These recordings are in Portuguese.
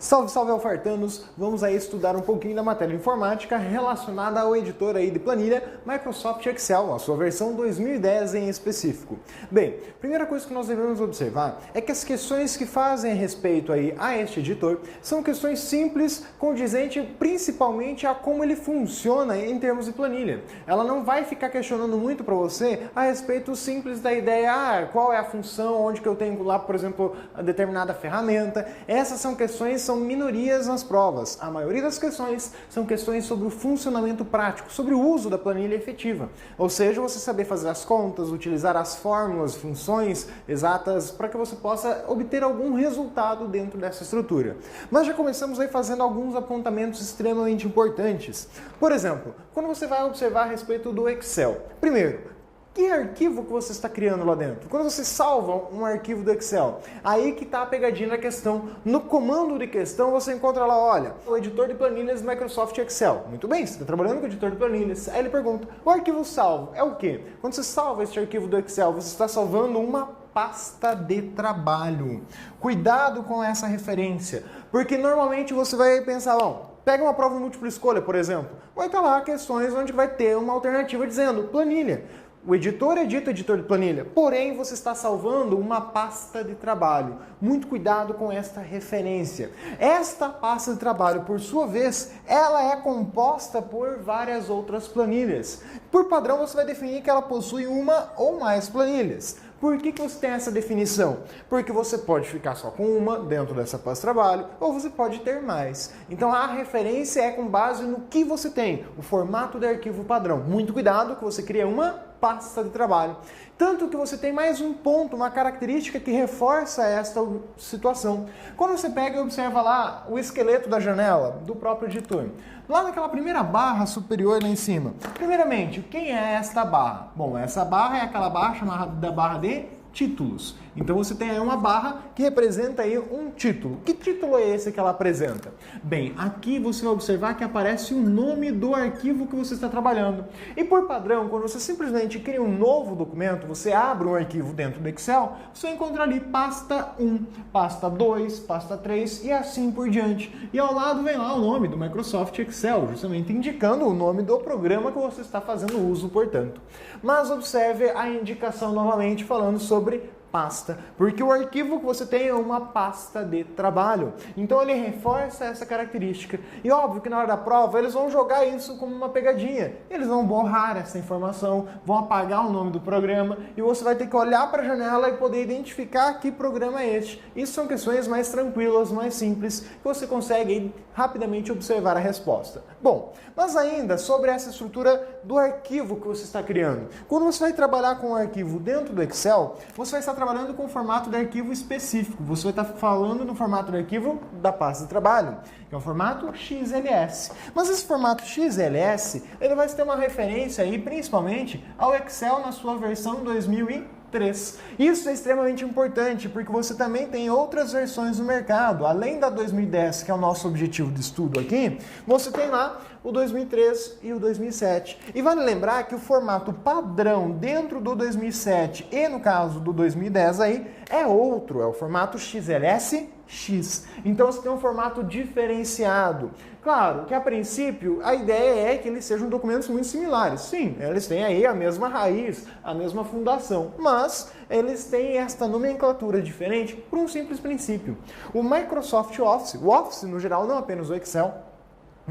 Salve, salve alfartanos! Vamos aí estudar um pouquinho da matéria informática relacionada ao editor aí de planilha Microsoft Excel, a sua versão 2010 em específico. Bem, primeira coisa que nós devemos observar é que as questões que fazem respeito aí a este editor são questões simples, condizentes principalmente a como ele funciona em termos de planilha. Ela não vai ficar questionando muito para você a respeito simples da ideia, qual é a função, onde que eu tenho lá, por exemplo, a determinada ferramenta. Essas são questões, são minorias nas provas. A maioria das questões são questões sobre o funcionamento prático, sobre o uso da planilha efetiva. Ou seja, você saber fazer as contas, utilizar as fórmulas, funções exatas para que você possa obter algum resultado dentro dessa estrutura. Mas já começamos aí fazendo alguns apontamentos extremamente importantes. Por exemplo, quando você vai observar a respeito do Excel. Primeiro, que arquivo que você está criando lá dentro? Quando você salva um arquivo do Excel, aí que está a pegadinha da questão. No comando de questão você encontra lá, olha, o editor de planilhas Microsoft Excel. Muito bem, você está trabalhando com o editor de planilhas. Aí ele pergunta, o arquivo salvo é o quê? Quando você salva este arquivo do Excel, você está salvando uma pasta de trabalho. Cuidado com essa referência, porque normalmente você vai pensar, bom, pega uma prova múltipla escolha, por exemplo, vai estar lá questões onde vai ter uma alternativa dizendo planilha. O editor é dito editor de planilha, porém você está salvando uma pasta de trabalho. Muito cuidado com esta referência. Esta pasta de trabalho, por sua vez, ela é composta por várias outras planilhas. Por padrão, você vai definir que ela possui uma ou mais planilhas. Por que você tem essa definição? Porque você pode ficar só com uma dentro dessa pasta de trabalho, ou você pode ter mais. Então a referência é com base no que você tem, o formato de arquivo padrão. Muito cuidado que você cria uma pasta de trabalho. Tanto que você tem mais um ponto, uma característica que reforça esta situação. Quando você pega e observa lá o esqueleto da janela do próprio editor, lá naquela primeira barra superior lá em cima. Primeiramente, quem é esta barra? Bom, essa barra é aquela barra chamada barra de títulos. Então você tem aí uma barra que representa aí um título. Que título é esse que ela apresenta? Bem, aqui você vai observar que aparece o nome do arquivo que você está trabalhando. E por padrão, quando você simplesmente cria um novo documento, você abre um arquivo dentro do Excel, você vai encontrar ali pasta 1, pasta 2, pasta 3 e assim por diante. E ao lado vem lá o nome do Microsoft Excel, justamente indicando o nome do programa que você está fazendo uso, portanto. Mas observe a indicação novamente falando sobre pasta, porque o arquivo que você tem é uma pasta de trabalho. Então ele reforça essa característica. E óbvio que na hora da prova eles vão jogar isso como uma pegadinha. Eles vão borrar essa informação, vão apagar o nome do programa e você vai ter que olhar para a janela e poder identificar que programa é este. Isso são questões mais tranquilas, mais simples, que você consegue rapidamente observar a resposta. Bom, mas ainda sobre essa estrutura do arquivo que você está criando. Quando você vai trabalhar com um arquivo dentro do Excel, você vai estar trabalhando com o formato de arquivo específico. Você vai estar falando no formato de arquivo da pasta de trabalho, que é o formato XLS. Mas esse formato XLS, ele vai ter uma referência aí, principalmente, ao Excel na sua versão 2003. Isso é extremamente importante, porque você também tem outras versões no mercado. Além da 2010, que é o nosso objetivo de estudo aqui, você tem lá o 2003 e o 2007. E vale lembrar que o formato padrão dentro do 2007 e no caso do 2010 aí é outro, é o formato XLS-X. Então você tem um formato diferenciado. Claro que a princípio a ideia é que eles sejam documentos muito similares. Sim, eles têm aí a mesma raiz, a mesma fundação, mas eles têm esta nomenclatura diferente por um simples princípio. O Microsoft Office, o Office no geral, não apenas o Excel,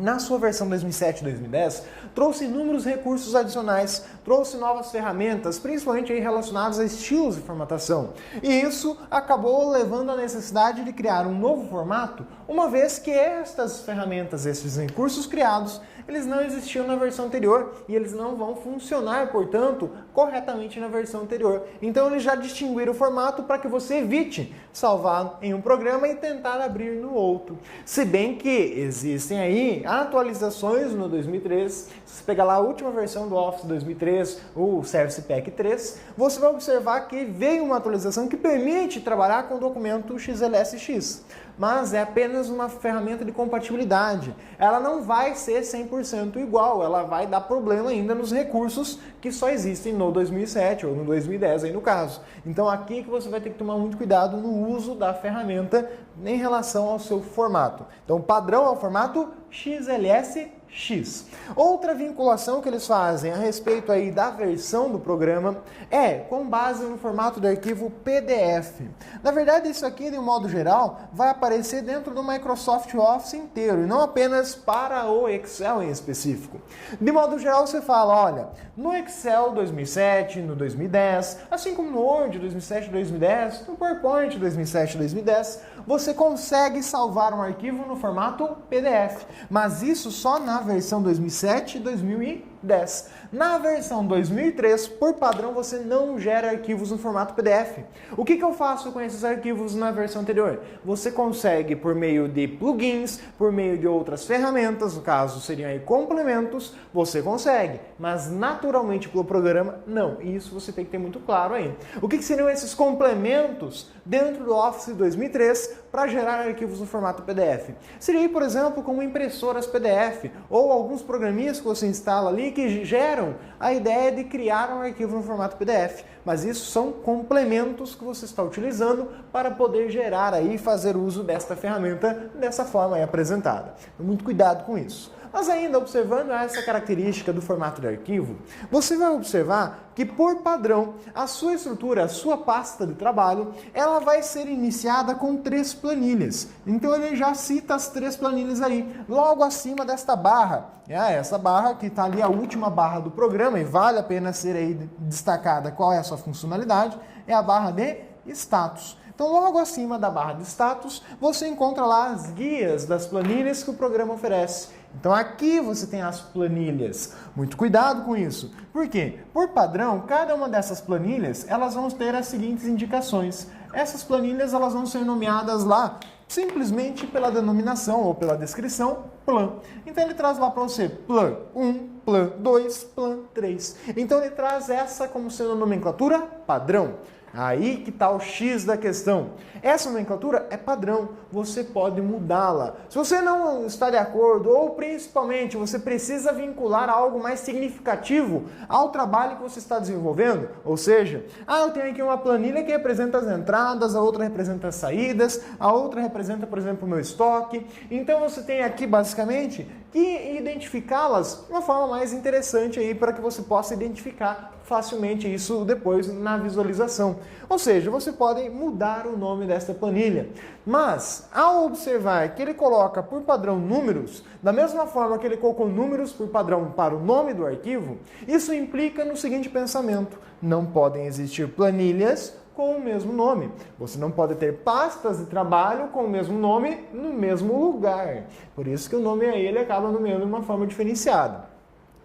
na sua versão 2007 e 2010, trouxe inúmeros recursos adicionais, trouxe novas ferramentas, principalmente aí relacionadas a estilos de formatação. E isso acabou levando à necessidade de criar um novo formato, uma vez que estas ferramentas, esses recursos criados, eles não existiam na versão anterior e eles não vão funcionar, portanto, corretamente na versão anterior. Então eles já distinguiram o formato para que você evite salvar em um programa e tentar abrir no outro. Se bem que existem aí atualizações no 2003, se você pegar lá a última versão do Office 2003, o Service Pack 3, você vai observar que veio uma atualização que permite trabalhar com o documento XLSX. mas é apenas uma ferramenta de compatibilidade. Ela não vai ser 100% igual, ela vai dar problema ainda nos recursos que só existem no 2007 ou no 2010 aí no caso. Então aqui que você vai ter que tomar muito cuidado no uso da ferramenta em relação ao seu formato. Então o padrão é o formato XLSX. Outra vinculação que eles fazem a respeito aí da versão do programa é com base no formato de arquivo PDF. Na verdade, isso aqui, de um modo geral, vai aparecer dentro do Microsoft Office inteiro, e não apenas para o Excel em específico. De modo geral, você fala, olha, no Excel 2007, no 2010, assim como no Word 2007 2010, no PowerPoint 2007 2010, você consegue salvar um arquivo no formato PDF, mas isso só na versão 2007 e 2010. Na versão 2003, por padrão, você não gera arquivos no formato PDF. O que eu faço com esses arquivos na versão anterior? Você consegue, por meio de plugins, por meio de outras ferramentas, no caso seriam aí complementos, você consegue, mas naturalmente pelo programa, não. E isso você tem que ter muito claro aí. O que seriam esses complementos dentro do Office 2003 para gerar arquivos no formato PDF? Seria, por exemplo, como impressoras PDF ou alguns programinhas que você instala ali que geram a ideia de criar um arquivo no formato PDF. Mas isso são complementos que você está utilizando para poder gerar aí e fazer uso desta ferramenta dessa forma aí apresentada. Muito cuidado com isso. Mas ainda observando essa característica do formato de arquivo, você vai observar que por padrão a sua estrutura, a sua pasta de trabalho, ela vai ser iniciada com 3 planilhas. Então ele já cita as 3 planilhas aí, logo acima desta barra. Essa barra que está ali, a última barra do programa, e vale a pena ser aí destacada qual é a sua funcionalidade, é a barra de status. Então, logo acima da barra de status, você encontra lá as guias das planilhas que o programa oferece. Então, aqui você tem as planilhas. Muito cuidado com isso. Por quê? Por padrão, cada uma dessas planilhas, elas vão ter as seguintes indicações. Essas planilhas, elas vão ser nomeadas lá simplesmente pela denominação ou pela descrição plan. Então, ele traz lá para você plan 1, plan 2, plan 3. Então, ele traz essa como sendo a nomenclatura padrão. Aí que está o X da questão. Essa nomenclatura é padrão, você pode mudá-la. Se você não está de acordo, ou principalmente você precisa vincular algo mais significativo ao trabalho que você está desenvolvendo, ou seja, eu tenho aqui uma planilha que representa as entradas, a outra representa as saídas, a outra representa, por exemplo, o meu estoque. Então você tem aqui basicamente que identificá-las de uma forma mais interessante aí para que você possa identificar facilmente isso depois na visualização. Ou seja, você pode mudar o nome desta planilha. Mas, ao observar que ele coloca por padrão números, da mesma forma que ele colocou números por padrão para o nome do arquivo, isso implica no seguinte pensamento: não podem existir planilhas com o mesmo nome. Você não pode ter pastas de trabalho com o mesmo nome no mesmo lugar. Por isso que o nome aí ele acaba nomeando de uma forma diferenciada.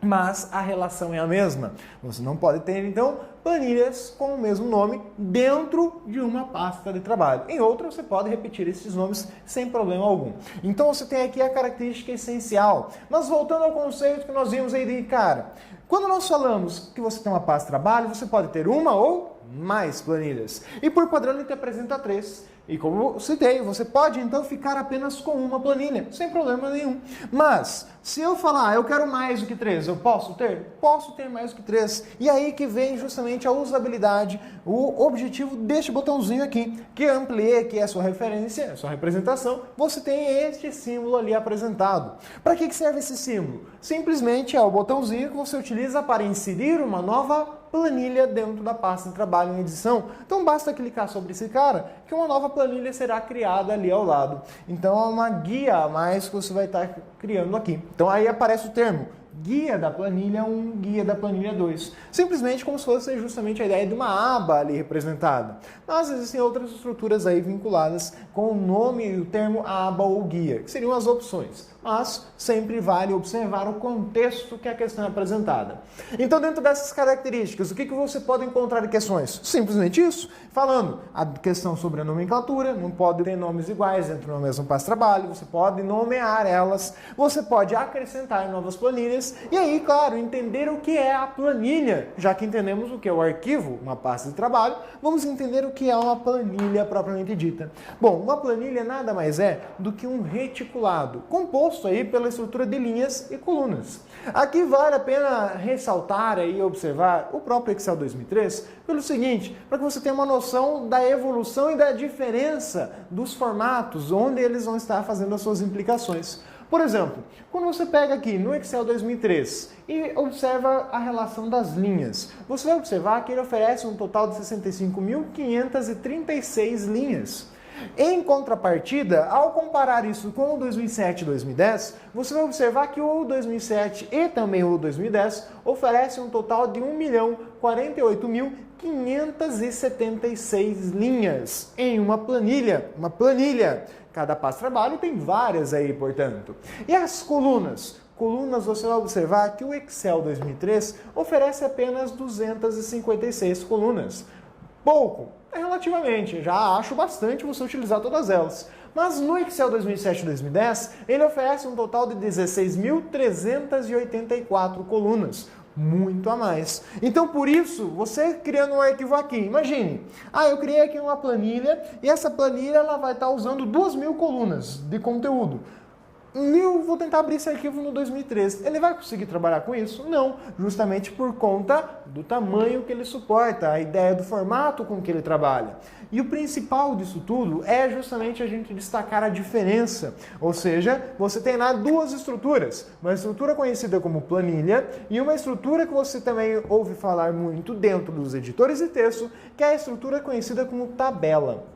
Mas a relação é a mesma. Você não pode ter, então, planilhas com o mesmo nome dentro de uma pasta de trabalho. Em outra, você pode repetir esses nomes sem problema algum. Então, você tem aqui a característica essencial. Mas voltando ao conceito que nós vimos aí de cara. Quando nós falamos que você tem uma pasta de trabalho, você pode ter uma ou mais planilhas. E por padrão, ele te apresenta 3. E como eu citei, você pode então ficar apenas com uma planilha, sem problema nenhum. Mas, se eu falar, eu quero mais do que 3, eu posso ter? Posso ter mais do que 3. E aí que vem justamente a usabilidade, o objetivo deste botãozinho aqui, que ampliei aqui a sua referência, a sua representação, você tem este símbolo ali apresentado. Para que serve esse símbolo? Simplesmente é o botãozinho que você utiliza para inserir uma nova planilha dentro da pasta de trabalho em edição. Então basta clicar sobre esse cara que uma nova planilha será criada ali ao lado. Então é uma guia a mais que você vai estar criando aqui. Então aí aparece o termo guia da planilha 1, guia da planilha 2. Simplesmente como se fosse justamente a ideia de uma aba ali representada. Mas existem outras estruturas aí vinculadas com o nome e o termo aba ou guia, que seriam as opções. mas sempre vale observar o contexto que a questão é apresentada. Então, dentro dessas características, o que você pode encontrar em questões? Simplesmente isso, falando a questão sobre a nomenclatura, não pode ter nomes iguais dentro do mesmo passo de trabalho, você pode nomear elas, você pode acrescentar novas planilhas, e aí, claro, entender o que é a planilha, já que entendemos o que é o arquivo, uma pasta de trabalho, vamos entender o que é uma planilha propriamente dita. Bom, uma planilha nada mais é do que um reticulado, composto aí pela estrutura de linhas e colunas. Aqui vale a pena ressaltar e observar o próprio Excel 2003 pelo seguinte, para que você tenha uma noção da evolução e da diferença dos formatos, onde eles vão estar fazendo as suas implicações. Por exemplo, quando você pega aqui no Excel 2003 e observa a relação das linhas, você vai observar que ele oferece um total de 65.536 linhas. Em contrapartida, ao comparar isso com o 2007 e 2010, você vai observar que o 2007 e também o 2010 oferecem um total de 1.048.576 linhas em uma planilha. Cada passo de trabalho tem várias aí, portanto. E as colunas? Colunas, você vai observar que o Excel 2003 oferece apenas 256 colunas. Pouco, relativamente, já acho bastante você utilizar todas elas. Mas no Excel 2007 e 2010, ele oferece um total de 16.384 colunas. Muito a mais. Então, por isso, você criando um arquivo aqui, imagine, eu criei aqui uma planilha e essa planilha ela vai estar usando 2.000 colunas de conteúdo. Eu vou tentar abrir esse arquivo no 2013. Ele vai conseguir trabalhar com isso? Não, justamente por conta do tamanho que ele suporta, a ideia do formato com que ele trabalha. E o principal disso tudo é justamente a gente destacar a diferença. Ou seja, você tem lá duas estruturas. Uma estrutura conhecida como planilha e uma estrutura que você também ouve falar muito dentro dos editores de texto, que é a estrutura conhecida como tabela.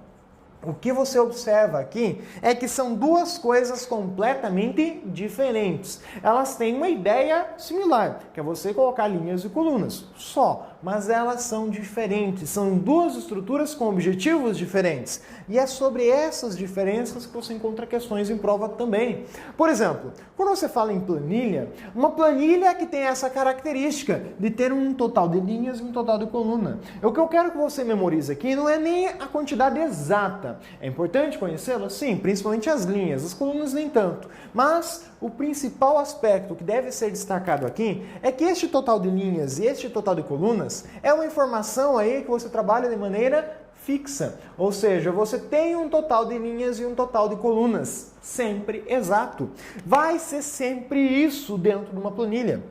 O que você observa aqui é que são duas coisas completamente diferentes. Elas têm uma ideia similar, que é você colocar linhas e colunas, só. Mas elas são diferentes, são duas estruturas com objetivos diferentes. E é sobre essas diferenças que você encontra questões em prova também. Por exemplo, quando você fala em planilha, uma planilha que tem essa característica de ter um total de linhas e um total de coluna. O que eu quero que você memorize aqui não é nem a quantidade exata. É importante conhecê-la? Sim, principalmente as linhas, as colunas nem tanto. Mas o principal aspecto que deve ser destacado aqui é que este total de linhas e este total de colunas é uma informação aí que você trabalha de maneira fixa. Ou seja, você tem um total de linhas e um total de colunas sempre exato. Vai ser sempre isso dentro de uma planilha.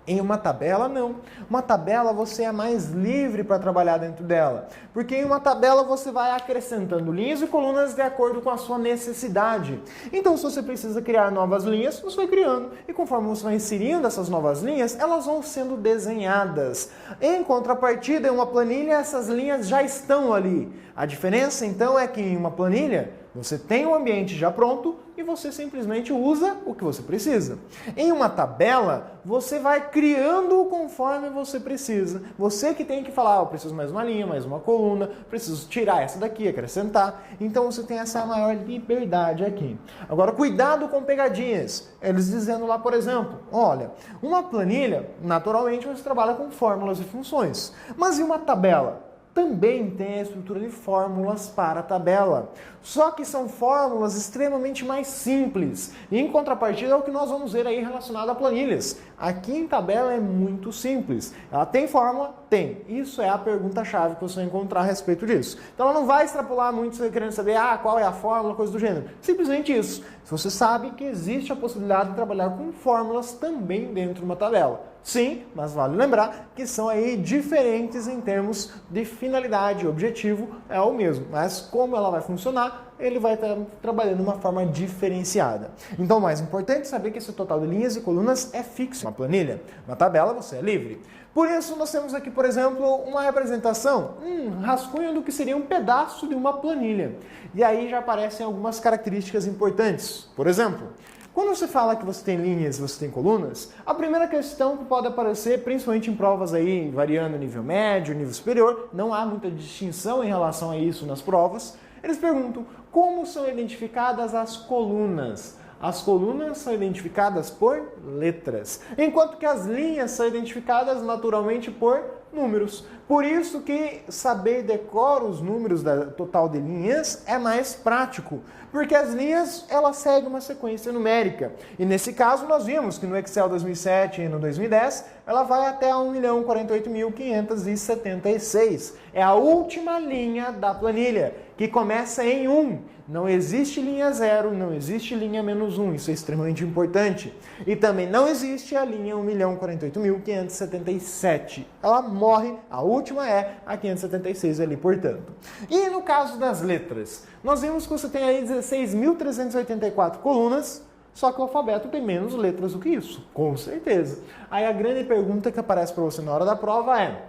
Em uma tabela, não. Uma tabela você é mais livre para trabalhar dentro dela. Porque em uma tabela você vai acrescentando linhas e colunas de acordo com a sua necessidade. Então, se você precisa criar novas linhas, você vai criando. E conforme você vai inserindo essas novas linhas, elas vão sendo desenhadas. Em contrapartida, em uma planilha, essas linhas já estão ali. A diferença, então, é que em uma planilha, você tem um ambiente já pronto e você simplesmente usa o que você precisa. Em uma tabela, você vai criando conforme você precisa. Você que tem que falar, eu preciso mais uma linha, mais uma coluna, preciso tirar essa daqui, acrescentar. Então você tem essa maior liberdade aqui. Agora, cuidado com pegadinhas. Eles dizendo lá, por exemplo, olha, uma planilha, naturalmente você trabalha com fórmulas e funções. Mas e uma tabela? Também tem a estrutura de fórmulas para a tabela. Só que são fórmulas extremamente mais simples. E em contrapartida é o que nós vamos ver aí relacionado a planilhas. Aqui em tabela é muito simples. Ela tem fórmula? Tem. Isso é a pergunta-chave que você vai encontrar a respeito disso. Então ela não vai extrapolar muito você querendo saber qual é a fórmula, coisa do gênero. Simplesmente isso. Se você sabe que existe a possibilidade de trabalhar com fórmulas também dentro de uma tabela. Sim, mas vale lembrar que são aí diferentes em termos de finalidade, objetivo é o mesmo, mas como ela vai funcionar, ele vai estar trabalhando de uma forma diferenciada. Então, o mais importante é saber que esse total de linhas e colunas é fixo. Uma planilha, uma tabela, você é livre. Por isso, nós temos aqui, por exemplo, uma representação, um rascunho do que seria um pedaço de uma planilha. E aí já aparecem algumas características importantes. Por exemplo, quando você fala que você tem linhas e você tem colunas, a primeira questão que pode aparecer, principalmente em provas aí, variando nível médio, nível superior, não há muita distinção em relação a isso nas provas, eles perguntam como são identificadas as colunas. As colunas são identificadas por letras, enquanto que as linhas são identificadas naturalmente por números. Por isso que saber decor os números da total de linhas é mais prático, porque as linhas elas seguem uma sequência numérica. E nesse caso nós vimos que no Excel 2007 e no 2010 ela vai até 1.048.576. É a última linha da planilha, que começa em 1. Não existe linha 0, não existe linha -1, isso é extremamente importante. E também não existe a linha 1.048.577. Ela morre, a última é a 576 ali, portanto. E no caso das letras, nós vimos que você tem aí 16.384 colunas, só que o alfabeto tem menos letras do que isso, com certeza. Aí a grande pergunta que aparece para você na hora da prova é: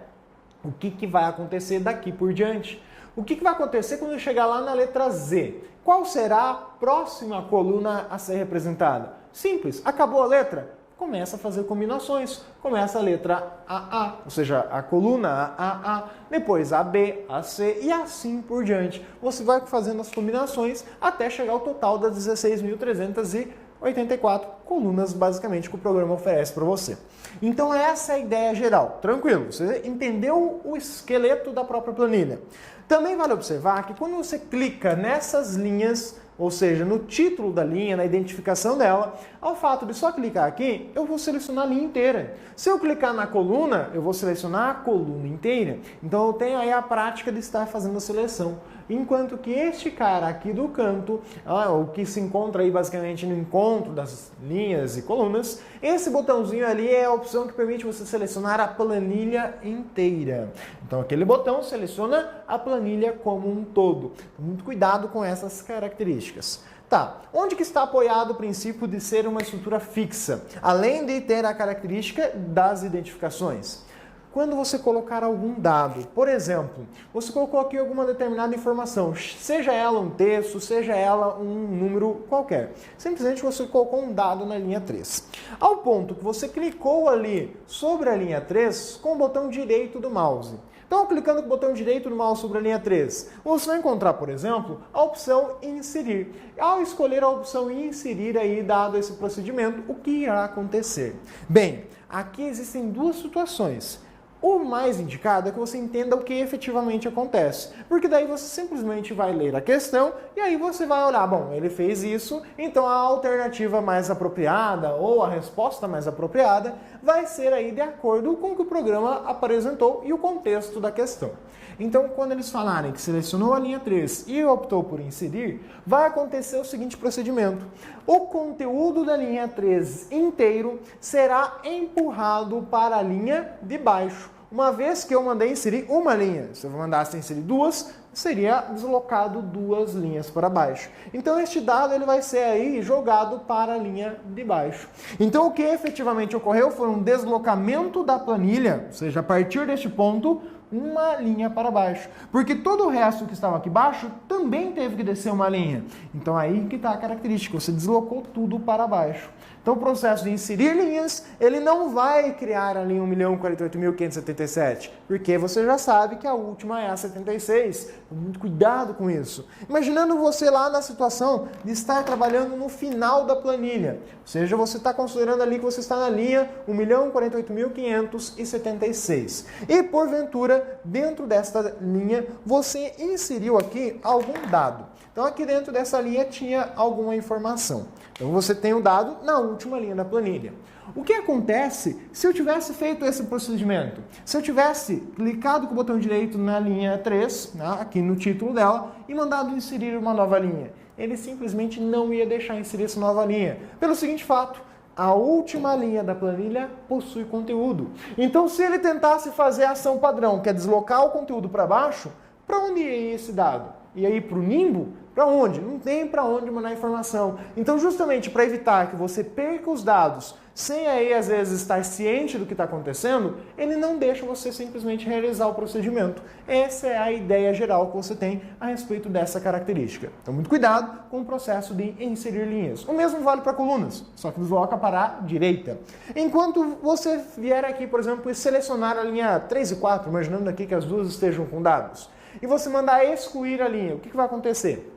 o que vai acontecer daqui por diante? O que vai acontecer quando eu chegar lá na letra Z? Qual será a próxima coluna a ser representada? Simples, acabou a letra? Começa a fazer combinações. Começa a letra AA, ou seja, a coluna AA, depois AB, AC e assim por diante. Você vai fazendo as combinações até chegar ao total das 16.384 colunas, basicamente, que o programa oferece para você. Então essa é a ideia geral. Tranquilo, você entendeu o esqueleto da própria planilha. Também vale observar que quando você clica nessas linhas, ou seja, no título da linha, na identificação dela, ao fato de só clicar aqui, eu vou selecionar a linha inteira. Se eu clicar na coluna, eu vou selecionar a coluna inteira. Então eu tenho aí a prática de estar fazendo a seleção. Enquanto que este cara aqui do canto, o que se encontra aí basicamente no encontro das linhas e colunas, esse botãozinho ali é a opção que permite você selecionar a planilha inteira. Então aquele botão seleciona a planilha como um todo. Muito cuidado com essas características. Tá, onde que está apoiado o princípio de ser uma estrutura fixa, além de ter a característica das identificações? Quando você colocar algum dado, por exemplo, você colocou aqui alguma determinada informação, seja ela um texto, seja ela um número qualquer. Simplesmente você colocou um dado na linha 3. Ao ponto que você clicou ali sobre a linha 3 com o botão direito do mouse. Então, clicando com o botão direito do mouse sobre a linha 3, você vai encontrar, por exemplo, a opção Inserir. Ao escolher a opção Inserir, aí, dado esse procedimento, o que irá acontecer? Bem, aqui existem duas situações. O mais indicado é que você entenda o que efetivamente acontece, porque daí você simplesmente vai ler a questão e aí você vai olhar, bom, ele fez isso, então a alternativa mais apropriada ou a resposta mais apropriada vai ser aí de acordo com o que o programa apresentou e o contexto da questão. Então, quando eles falarem que selecionou a linha 3 e optou por inserir, vai acontecer o seguinte procedimento. O conteúdo da linha 3 inteiro será empurrado para a linha de baixo. Uma vez que eu mandei inserir uma linha, se eu mandasse inserir duas, seria deslocado duas linhas para baixo. Então este dado ele vai ser aí jogado para a linha de baixo. Então o que efetivamente ocorreu foi um deslocamento da planilha, ou seja, a partir deste ponto, uma linha para baixo. Porque todo o resto que estava aqui embaixo também teve que descer uma linha. Então aí que está a característica, você deslocou tudo para baixo. Então o processo de inserir linhas, ele não vai criar a linha 1.048.577, porque você já sabe que a última é a 76. Muito cuidado com isso. Imaginando você lá na situação de estar trabalhando no final da planilha, ou seja, você está considerando ali que você está na linha 1.048.576. E porventura, dentro desta linha, você inseriu aqui algum dado. Então aqui dentro dessa linha tinha alguma informação. Então você tem o dado na última linha da planilha. O que acontece se eu tivesse feito esse procedimento? Se eu tivesse clicado com o botão direito na linha 3, aqui no título dela, e mandado inserir uma nova linha? Ele simplesmente não ia deixar inserir essa nova linha. Pelo seguinte fato, a última linha da planilha possui conteúdo. Então se ele tentasse fazer a ação padrão, que é deslocar o conteúdo para baixo, para onde ia esse dado? Ia ir para o nimbo? Para onde? Não tem para onde mandar informação. Então, justamente para evitar que você perca os dados sem aí, às vezes, estar ciente do que está acontecendo, ele não deixa você simplesmente realizar o procedimento. Essa é a ideia geral que você tem a respeito dessa característica. Então, muito cuidado com o processo de inserir linhas. O mesmo vale para colunas, só que desloca para a direita. Enquanto você vier aqui, por exemplo, e selecionar a linha 3 e 4, imaginando aqui que as duas estejam com dados, e você mandar excluir a linha, o que vai acontecer?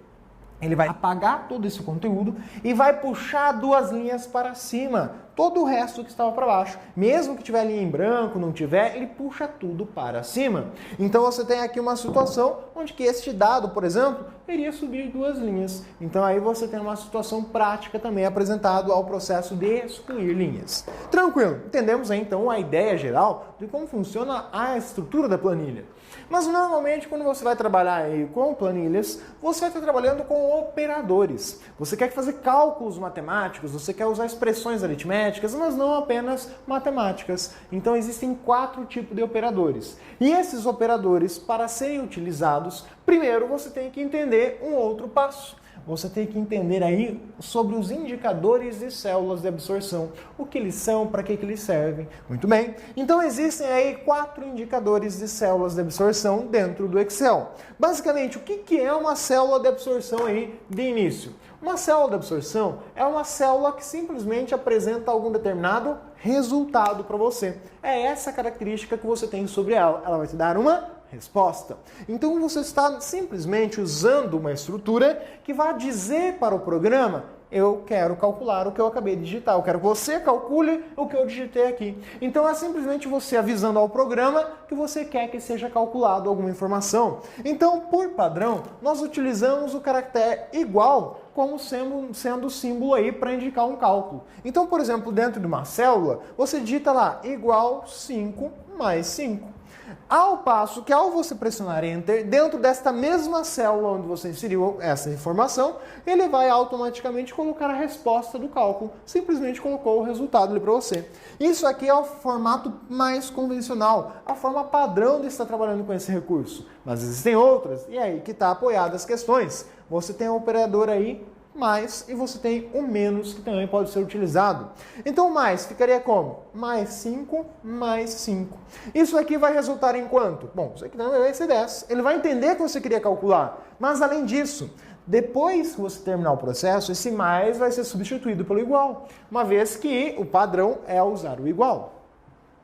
Ele vai apagar todo esse conteúdo e vai puxar 2 linhas para cima. Todo o resto que estava para baixo. Mesmo que tiver linha em branco, não tiver, ele puxa tudo para cima. Então você tem aqui uma situação onde que este dado, por exemplo, iria subir 2 linhas. Então aí você tem uma situação prática também apresentado ao processo de excluir linhas. Tranquilo, entendemos aí então a ideia geral de como funciona a estrutura da planilha. Mas normalmente quando você vai trabalhar aí com planilhas, você vai estar trabalhando com operadores. Você quer fazer cálculos matemáticos, você quer usar expressões aritméticas, mas não apenas matemáticas. Então existem 4 tipos de operadores. E esses operadores, para serem utilizados, primeiro você tem que entender um outro passo. Você tem que entender aí sobre os indicadores de células de absorção. O que eles são, para que eles servem. Muito bem. Então existem aí 4 indicadores de células de absorção dentro do Excel. Basicamente, o que é uma célula de absorção aí de início? Uma célula de absorção é uma célula que simplesmente apresenta algum determinado resultado para você. É essa característica que você tem sobre ela. Ela vai te dar uma resposta. Então você está simplesmente usando uma estrutura que vai dizer para o programa: eu quero calcular o que eu acabei de digitar, eu quero que você calcule o que eu digitei aqui. Então é simplesmente você avisando ao programa que você quer que seja calculado alguma informação. Então, por padrão, nós utilizamos o caractere igual como sendo o símbolo aí para indicar um cálculo. Então, por exemplo, dentro de uma célula, você digita lá igual 5 mais 5. Ao passo que, ao você pressionar Enter, dentro desta mesma célula onde você inseriu essa informação, ele vai automaticamente colocar a resposta do cálculo. Simplesmente colocou o resultado ali para você. Isso aqui é o formato mais convencional, a forma padrão de estar trabalhando com esse recurso. Mas existem outras, e aí que está apoiada as questões. Você tem um operador aí, mais, e você tem o menos, que também pode ser utilizado. Então o mais ficaria como? Mais 5, mais 5. Isso aqui vai resultar em quanto? Bom, isso aqui também vai ser 10. Ele vai entender que você queria calcular. Mas além disso, depois que você terminar o processo, esse mais vai ser substituído pelo igual, uma vez que o padrão é usar o igual.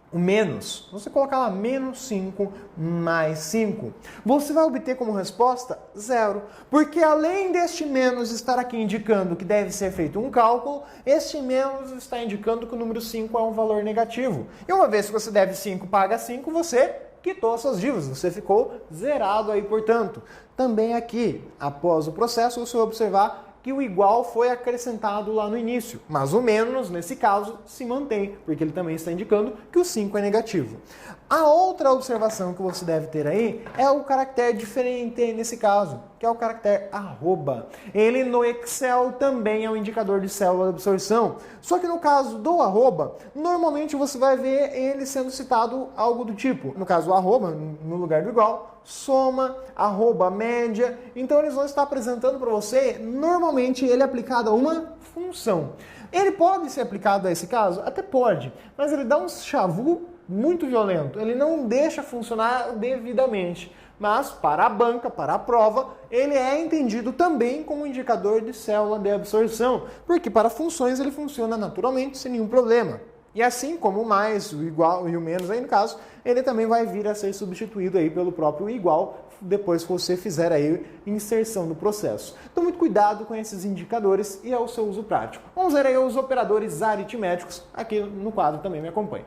O menos, você colocar lá menos 5 mais 5, você vai obter como resposta 0. Porque além deste menos estar aqui indicando que deve ser feito um cálculo, este menos está indicando que o número 5 é um valor negativo. E uma vez que você deve 5, paga 5, você quitou as suas dívidas, você ficou zerado aí, portanto. Também aqui, após o processo, você vai observar que o igual foi acrescentado lá no início, mas o menos, nesse caso, se mantém, porque ele também está indicando que o 5 é negativo. A outra observação que você deve ter aí é o caractere diferente nesse caso, que é o caractere arroba. Ele no Excel também é um indicador de célula de absorção, só que no caso do arroba, normalmente você vai ver ele sendo citado algo do tipo, no caso o arroba, no lugar do igual, soma, arroba, média. Então eles vão estar apresentando para você, normalmente ele é aplicado a uma função. Ele pode ser aplicado a esse caso? Até pode, mas ele dá um chavu muito violento, ele não deixa funcionar devidamente. Mas para a banca, para a prova, ele é entendido também como indicador de célula de absorção, porque para funções ele funciona naturalmente, sem nenhum problema. E assim como o mais, o igual e o menos, aí no caso, ele também vai vir a ser substituído aí pelo próprio igual, depois que você fizer aí inserção no processo. Então muito cuidado com esses indicadores e ao seu uso prático. Vamos ver aí os operadores aritméticos, aqui no quadro também me acompanhe.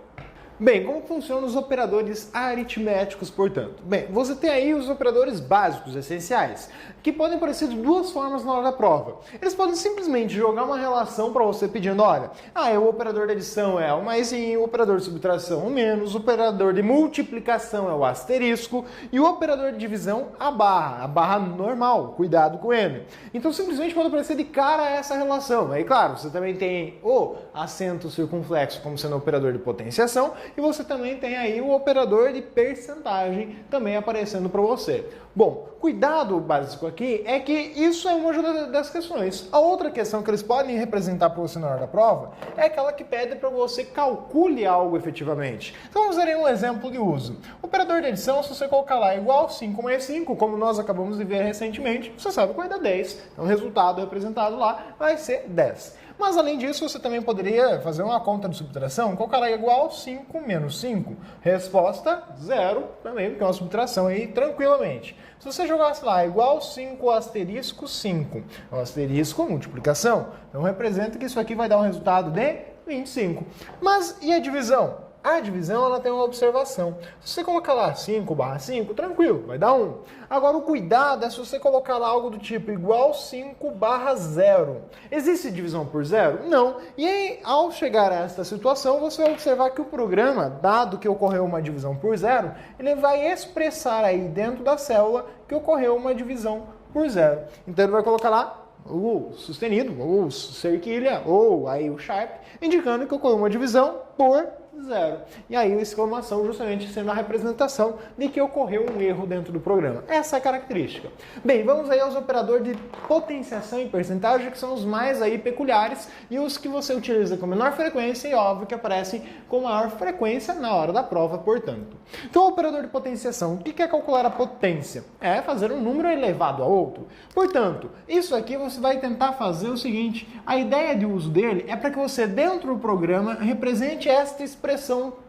Bem, como funcionam os operadores aritméticos, portanto? Bem, você tem aí os operadores básicos, essenciais, que podem aparecer de 2 formas na hora da prova. Eles podem simplesmente jogar uma relação para você pedindo, olha, o operador de adição é o maisinho, o operador de subtração o menos, o operador de multiplicação é o asterisco e o operador de divisão a barra normal, cuidado com ele. Então simplesmente pode aparecer de cara essa relação. Aí claro, você também tem o acento circunflexo como sendo o operador de potenciação, e você também tem aí o operador de percentagem também aparecendo para você. Bom, cuidado básico aqui é que isso é uma das questões. A outra questão que eles podem representar para você na hora da prova é aquela que pede para você calcule algo efetivamente. Então vamos ver um exemplo de uso. O operador de adição, se você colocar lá igual 5 mais 5, como nós acabamos de ver recentemente, você sabe que vai dar 10. Então o resultado representado lá vai ser 10. Mas além disso, você também poderia fazer uma conta de subtração, colocar lá igual 5 menos 5. Resposta 0 também, porque é uma subtração aí tranquilamente. Se você jogasse lá igual 5 asterisco 5, o asterisco multiplicação, então representa que isso aqui vai dar um resultado de 25. Mas e a divisão? A divisão ela tem uma observação. Se você colocar lá 5 barra 5, tranquilo, vai dar 1. Agora o cuidado é se você colocar lá algo do tipo igual 5 barra 0. Existe divisão por 0? Não. E aí, ao chegar a esta situação, você vai observar que o programa, dado que ocorreu uma divisão por 0, ele vai expressar aí dentro da célula que ocorreu uma divisão por 0. Então ele vai colocar lá o sustenido, ou cerquilha, ou aí o sharp, indicando que ocorreu uma divisão por 0. E aí a exclamação justamente sendo a representação de que ocorreu um erro dentro do programa. Essa é a característica. Bem, vamos aí aos operadores de potenciação e percentagem, que são os mais aí peculiares e os que você utiliza com menor frequência e óbvio que aparecem com maior frequência na hora da prova, portanto. Então o operador de potenciação, o que é calcular a potência? É fazer um número elevado a outro. Portanto, isso aqui você vai tentar fazer o seguinte, a ideia de uso dele é para que você dentro do programa represente esta expressão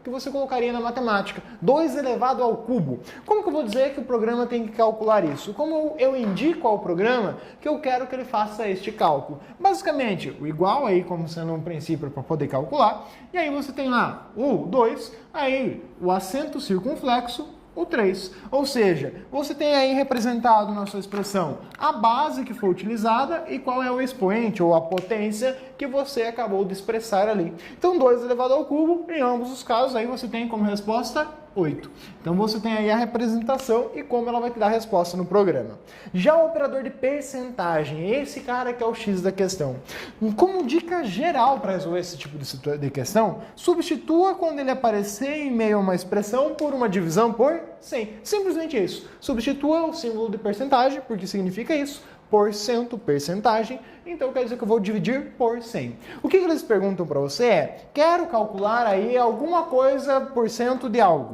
que você colocaria na matemática, 2 elevado ao cubo. Como que eu vou dizer que o programa tem que calcular isso? Como eu indico ao programa que eu quero que ele faça este cálculo? Basicamente, o igual aí como sendo um princípio para poder calcular, e aí você tem lá o 2, aí o acento circunflexo, o 3. Ou seja, você tem aí representado na sua expressão a base que foi utilizada e qual é o expoente ou a potência que você acabou de expressar ali. Então 2 elevado ao cubo, em ambos os casos, aí você tem como resposta 8. Então você tem aí a representação e como ela vai te dar a resposta no programa. Já o operador de percentagem, esse cara que é o X da questão. Como dica geral para resolver esse tipo de questão, substitua quando ele aparecer em meio a uma expressão por uma divisão por 100. Simplesmente isso. Substitua o símbolo de percentagem, porque significa isso. Porcento, percentagem, então quer dizer que eu vou dividir por 100. O que eles perguntam para você é, quero calcular aí alguma coisa por cento de algo.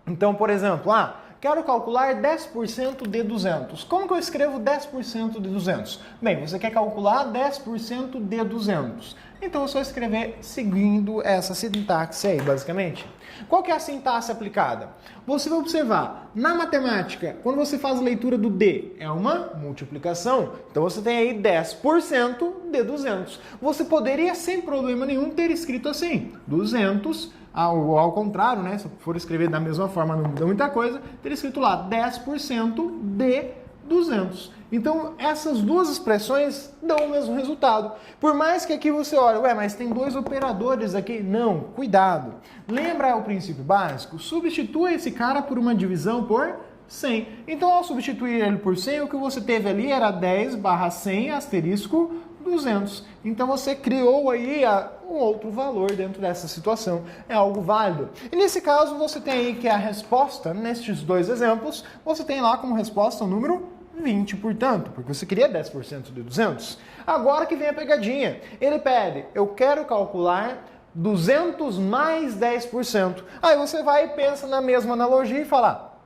Então, por exemplo, quero calcular 10% de 200. Como que eu escrevo 10% de 200? Bem, você quer calcular 10% de 200. Então eu só escrever seguindo essa sintaxe aí, basicamente. Qual que é a sintaxe aplicada? Você vai observar, na matemática, quando você faz a leitura do D, é uma multiplicação. Então você tem aí 10% de 200. Você poderia, sem problema nenhum, ter escrito assim, 200, ao contrário, né? Se for escrever da mesma forma, não muda muita coisa, ter escrito lá 10% de 200. Então, essas duas expressões dão o mesmo resultado. Por mais que aqui você olhe, mas tem 2 operadores aqui. Não, cuidado. Lembra o princípio básico? Substitua esse cara por uma divisão por 100. Então, ao substituir ele por 100, o que você teve ali era 10 barra 100 asterisco 200. Então, você criou aí um outro valor dentro dessa situação. É algo válido. E nesse caso, você tem aí que a resposta, nestes 2 exemplos, você tem lá como resposta o número 20, portanto, porque você queria 10% de 200. Agora que vem a pegadinha. Ele pede, eu quero calcular 200 mais 10%. Aí você vai e pensa na mesma analogia e fala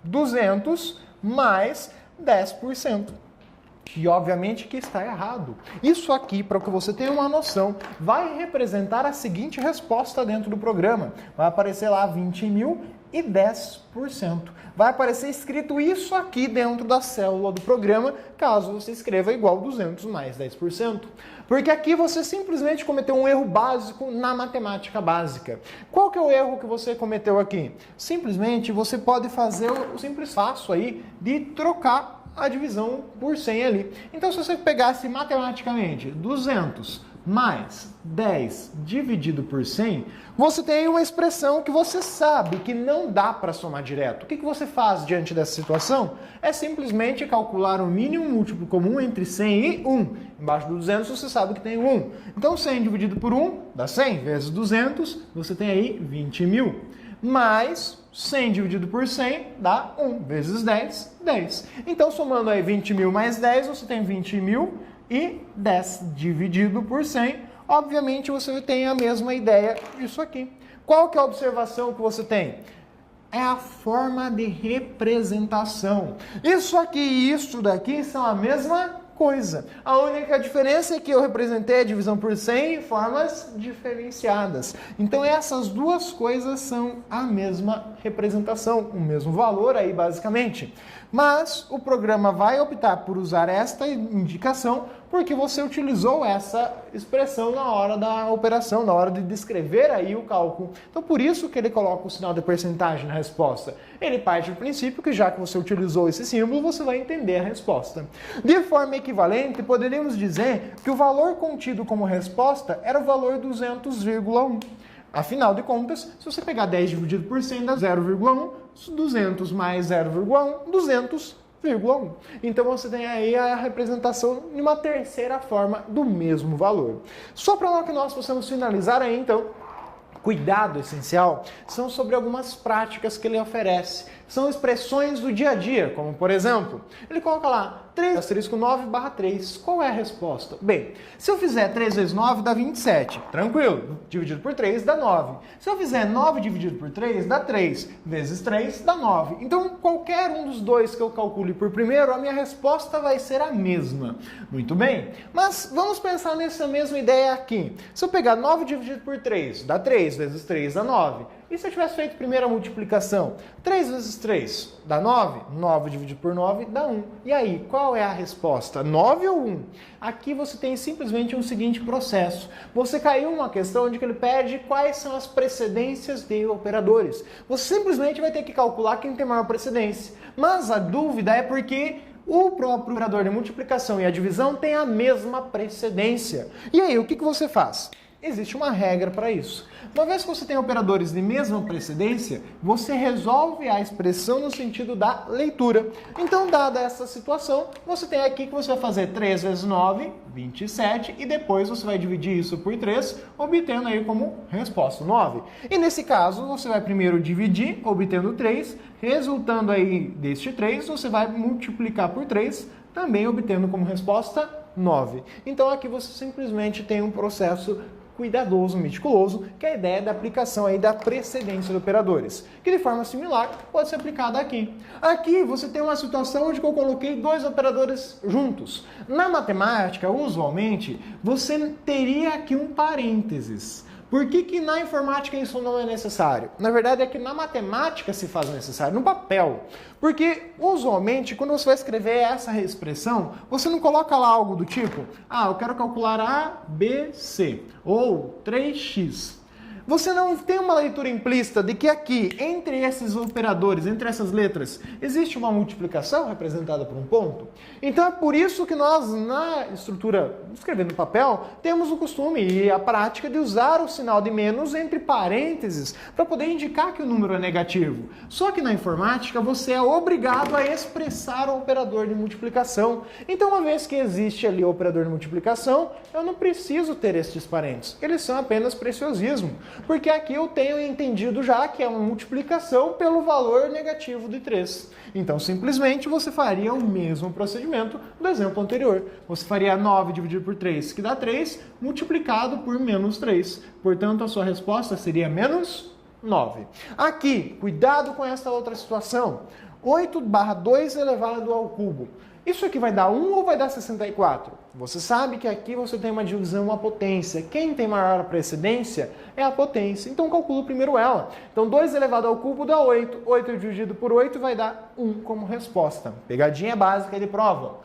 200 mais 10%. E obviamente que está errado. Isso aqui, para que você tenha uma noção, vai representar a seguinte resposta dentro do programa. Vai aparecer lá 20 mil e 10%. Vai aparecer escrito isso aqui dentro da célula do programa, caso você escreva igual 200 mais 10%. Porque aqui você simplesmente cometeu um erro básico na matemática básica. Qual que é o erro que você cometeu aqui? Simplesmente você pode fazer o simples passo aí de trocar a divisão por 100 ali. Então, se você pegasse matematicamente 200 mais 10 dividido por 100, você tem uma expressão que você sabe que não dá para somar direto. O que você faz diante dessa situação? É simplesmente calcular o mínimo múltiplo comum entre 100 e 1. Embaixo do 200 você sabe que tem 1. Então 100 dividido por 1 dá 100, vezes 200, você tem aí 20 mil. Mais 100 dividido por 100 dá 1, vezes 10, 10. Então somando aí 20 mil mais 10, você tem 20 mil e 10 dividido por 100, obviamente você tem a mesma ideia disso aqui. Qual que é a observação que você tem? É a forma de representação. Isso aqui e isso daqui são a mesma coisa. A única diferença é que eu representei a divisão por 100 em formas diferenciadas. Então essas duas coisas são a mesma representação, o mesmo valor aí basicamente. Mas o programa vai optar por usar esta indicação porque você utilizou essa expressão na hora da operação, na hora de descrever aí o cálculo. Então por isso que ele coloca o sinal de porcentagem na resposta. Ele parte do princípio que já que você utilizou esse símbolo, você vai entender a resposta. De forma equivalente, poderíamos dizer que o valor contido como resposta era o valor 200,1. Afinal de contas, se você pegar 10 dividido por 100 dá 0,1, 200 mais 0,1, 200,1. Então você tem aí a representação de uma terceira forma do mesmo valor. Só para que nós possamos finalizar aí, então, cuidado essencial são sobre algumas práticas que ele oferece. São expressões do dia a dia, como por exemplo, ele coloca lá 3/9/3. Qual é a resposta? Bem, se eu fizer 3 vezes 9 dá 27. Tranquilo. Dividido por 3 dá 9. Se eu fizer 9 dividido por 3 dá 3. Vezes 3 dá 9. Então, qualquer um dos dois que eu calcule por primeiro, a minha resposta vai ser a mesma. Muito bem. Mas vamos pensar nessa mesma ideia aqui. Se eu pegar 9 dividido por 3, dá 3. Vezes 3 dá 9. E se eu tivesse feito primeiro a multiplicação? 3 vezes 3 dá 9? 9 dividido por 9 dá 1. E aí, qual é a resposta? 9 ou 1? Aqui você tem simplesmente um seguinte processo. Você caiu numa questão onde ele pede quais são as precedências de operadores. Você simplesmente vai ter que calcular quem tem maior precedência. Mas a dúvida é porque o próprio operador de multiplicação e a divisão têm a mesma precedência. E aí, o que você faz? Existe uma regra para isso. Uma vez que você tem operadores de mesma precedência, você resolve a expressão no sentido da leitura. Então, dada essa situação, você tem aqui que você vai fazer 3 vezes 9, 27, e depois você vai dividir isso por 3, obtendo aí como resposta 9. E nesse caso, você vai primeiro dividir, obtendo 3, resultando aí deste 3, você vai multiplicar por 3, também obtendo como resposta 9. Então, aqui você simplesmente tem um processo cuidadoso, meticuloso, que é a ideia da aplicação aí da precedência de operadores, que de forma similar pode ser aplicada aqui. Aqui você tem uma situação onde eu coloquei dois operadores juntos. Na matemática, usualmente, você teria aqui um parênteses. Por que na informática isso não é necessário? Na verdade é que na matemática se faz necessário, no papel. Porque, usualmente, quando você vai escrever essa expressão, você não coloca lá algo do tipo, eu quero calcular A, B, C, ou 3x. Você não tem uma leitura implícita de que aqui, entre esses operadores, entre essas letras, existe uma multiplicação representada por um ponto? Então é por isso que nós, na estrutura, escrevendo no papel, temos o costume e a prática de usar o sinal de menos entre parênteses para poder indicar que o número é negativo. Só que na informática você é obrigado a expressar o operador de multiplicação. Então, uma vez que existe ali o operador de multiplicação, eu não preciso ter estes parênteses. Eles são apenas preciosismo. Porque aqui eu tenho entendido já que é uma multiplicação pelo valor negativo de 3. Então, simplesmente, você faria o mesmo procedimento do exemplo anterior. Você faria 9 dividido por 3, que dá 3, multiplicado por menos 3. Portanto, a sua resposta seria menos 9. Aqui, cuidado com essa outra situação. 8/2 elevado ao cubo. Isso aqui vai dar 1 ou vai dar 64? Você sabe que aqui você tem uma divisão, uma potência. Quem tem maior precedência é a potência. Então, calculo primeiro ela. Então, 2 elevado ao cubo dá 8. 8 dividido por 8 vai dar 1 como resposta. Pegadinha básica de prova.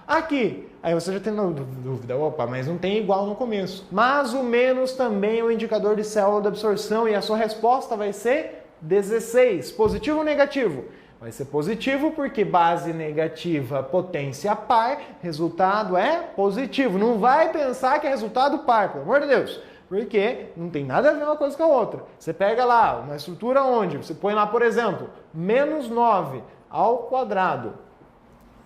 Aqui, aí você já tem dúvida, mas não tem igual no começo. Mas o menos também é um indicador de célula de absorção e a sua resposta vai ser 16. Positivo ou negativo? Vai ser positivo porque base negativa, potência par, resultado é positivo. Não vai pensar que é resultado par, pelo amor de Deus. Porque não tem nada a ver uma coisa com a outra. Você pega lá uma estrutura onde você põe lá, por exemplo, menos 9 ao quadrado.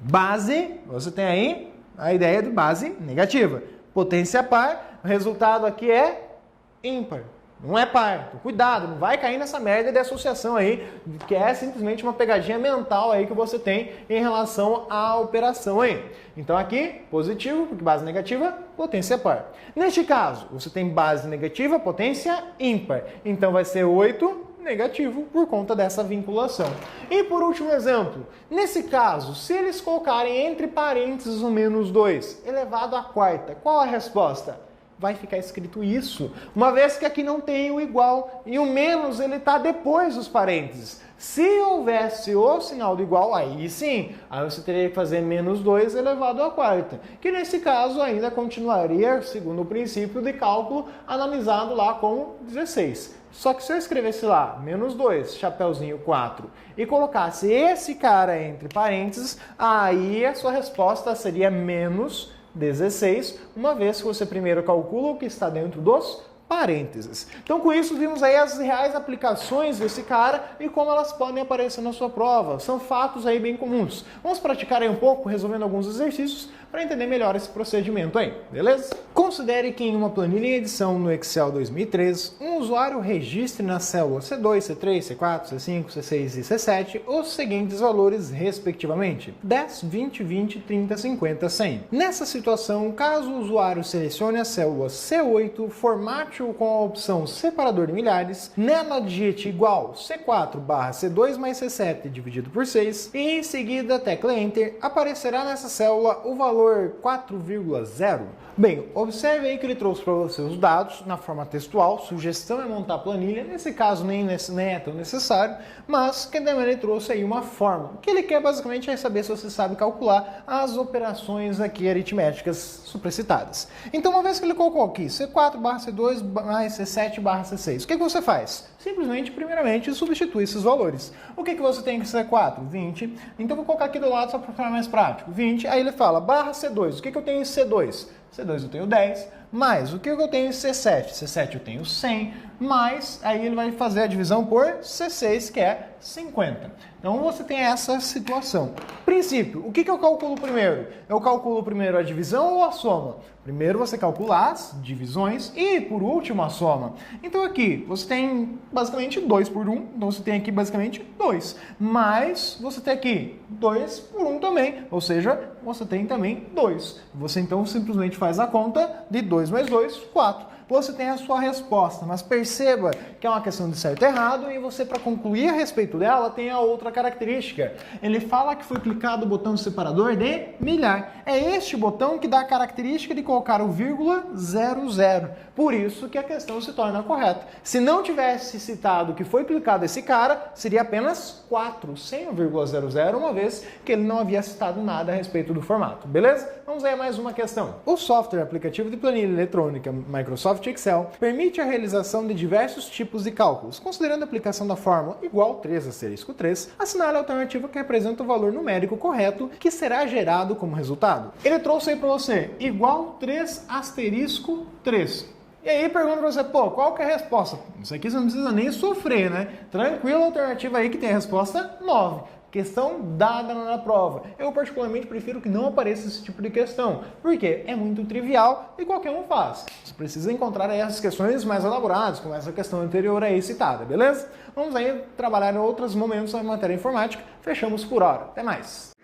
Base, você tem aí a ideia de base negativa. Potência par, o resultado aqui é ímpar. Não é par. Então, cuidado, não vai cair nessa merda de associação aí, que é simplesmente uma pegadinha mental aí que você tem em relação à operação aí. Então aqui, positivo, porque base negativa, potência par. Neste caso, você tem base negativa, potência ímpar. Então vai ser 8 negativo por conta dessa vinculação. E por último exemplo, nesse caso, se eles colocarem entre parênteses o menos 2 elevado à quarta, qual a resposta? Vai ficar escrito isso, uma vez que aqui não tem o igual e o menos ele está depois dos parênteses. Se houvesse o sinal do igual, aí sim, aí você teria que fazer menos 2 elevado à quarta, que nesse caso ainda continuaria segundo o princípio de cálculo analisado lá como 16. Só que se eu escrevesse lá, menos 2, chapeuzinho 4, e colocasse esse cara entre parênteses, aí a sua resposta seria menos 16, uma vez que você primeiro calcula o que está dentro dos parênteses. Então, com isso, vimos aí as reais aplicações desse cara e como elas podem aparecer na sua prova. São fatos aí bem comuns. Vamos praticar aí um pouco, resolvendo alguns exercícios para entender melhor esse procedimento aí, beleza? Considere que em uma planilha em edição no Excel 2003, um usuário registre na célula C2, C3, C4, C5, C6 e C7 os seguintes valores respectivamente: 10, 20, 20, 30, 50, 100. Nessa situação, caso o usuário selecione a célula C8, formate-o com a opção separador de milhares, nela digite igual C4/C2 mais C7 dividido por 6 e em seguida tecle Enter, aparecerá nessa célula o valor 4,0. Bem, observe aí que ele trouxe para você os dados na forma textual, sugestão é montar a planilha, nesse caso nem é tão necessário, mas que também ele trouxe aí uma forma. O que ele quer basicamente é saber se você sabe calcular as operações aqui aritméticas supracitadas. Então, uma vez que ele colocou aqui C4/C2 mais C7/C6, o que você faz? Simplesmente, primeiramente, substitui esses valores. O que você tem que C4? 20. Então, vou colocar aqui do lado só para ficar mais prático. 20, aí ele fala, barra C2. O que eu tenho em C2? C2 eu tenho 10, mais o que eu tenho em C7? C7 eu tenho 100, mais aí ele vai fazer a divisão por C6, que é 50. Então você tem essa situação. Princípio, o que eu calculo primeiro? Eu calculo primeiro a divisão ou a soma? Primeiro você calcula as divisões e por último a soma. Então aqui você tem basicamente 2 por 1, então você tem aqui basicamente 2. Mas você tem aqui 2 por 1 também, ou seja, você tem também 2. Você então simplesmente faz a conta de 2 mais 2, 4. Você tem a sua resposta, mas perceba que é uma questão de certo e errado e você, para concluir a respeito dela, tem a outra característica. Ele fala que foi clicado o botão separador de milhar. É este botão que dá a característica de colocar o vírgula 00. Por isso que a questão se torna correta. Se não tivesse citado que foi clicado esse cara, seria apenas 4, sem o vírgula 00, uma vez que ele não havia citado nada a respeito do formato. Beleza? Vamos aí a mais uma questão. O software aplicativo de planilha eletrônica Microsoft Excel permite a realização de diversos tipos de cálculos. Considerando a aplicação da fórmula igual 3 assinale a alternativa que representa o valor numérico correto que será gerado como resultado. Ele trouxe aí para você igual 3 asterisco 3. E aí pergunta pra você, qual que é a resposta? Isso aqui você não precisa nem sofrer, né? Tranquilo, a alternativa aí que tem a resposta 9. Questão dada na prova. Eu particularmente prefiro que não apareça esse tipo de questão, porque é muito trivial e qualquer um faz. Você precisa encontrar aí essas questões mais elaboradas, como essa questão anterior aí citada, beleza? Vamos aí trabalhar em outros momentos da matéria informática. Fechamos por hora. Até mais!